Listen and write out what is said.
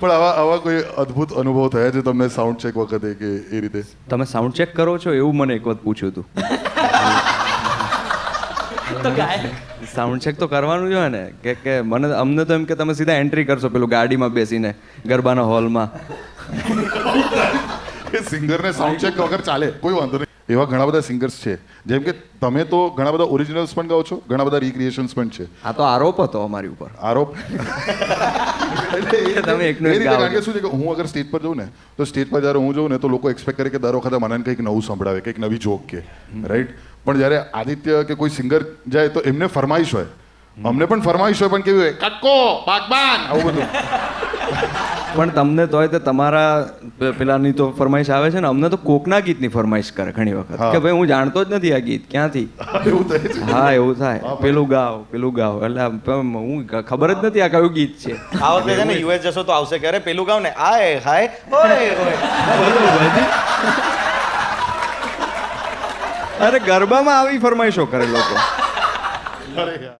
પણ આવા કોઈ અદ્ભુત અનુભવ થયા છે તમને સાઉન્ડ ચેક વખતે કે એ રીતે? તમે સાઉન્ડ ચેક કરો છો એવું મને એક વખત પૂછ્યું હતું. તો ગાય સાઉન્ડ ચેક તો કરવાનું જ હોય ને કે અમને તો એમ કે તમે સીધા એન્ટ્રી કરશો પેલું ગાડીમાં બેસીને ગરબાના હોલમાં. કે સિંગરને સાઉન્ડ ચેક વગર ચાલે કોઈ વાંધો નહીં. એવા ઘણા બધા સિંગર્સ છે જેમ કે તમે તો ઘણા બધા ઓરિજિનલ્સ પણ ગાઓ છો, ઘણા બધા રિક્રિએશન્સ પણ છે. આ તો આરોપ હતો અમારી ઉપર. આરોપ તમે એકનું એક ગાઓ. કારણ કે શું છે કે હું અગર સ્ટેજ પર જઉં ને તો સ્ટેજ પર જ્યારે હું જઉં ને તો લોકો એક્સપેક્ટ કરે કે દર વખતે મને કંઈક નવું સંભળાવે, કંઈક નવી જોક કે રાઈટ. પણ જ્યારે આદિત્ય કે કોઈ સિંગર જાય તો એમને ફરમાઈશ હોય, અમને પણ ફરમાઈશ હોય, પણ કેવી હોય કક્કો બાગબાન આવું બધું. પણ તમને તોય તે તમારા પેલાની તો ફરમાઈશ આવે છે ને, અમને તો કોકના ગીતની ફરમાઈશ કરે ઘણી વખત કે ભાઈ હું જાણતો જ નથી આ ગીત ક્યાંથી. એવું થાય છે. હા એવું થાય, પેલું ગાઓ એટલે હું ખબર જ નથી આ કયું ગીત છે. આ વખતે છે ને યુએસ જશો તો આવશે ક્યારે પેલું ગાવ ને આય હાય ઓય ઓય. અરે ગરબામાં આવી ફરમાઈશો કરે લોકો. અરે યાર.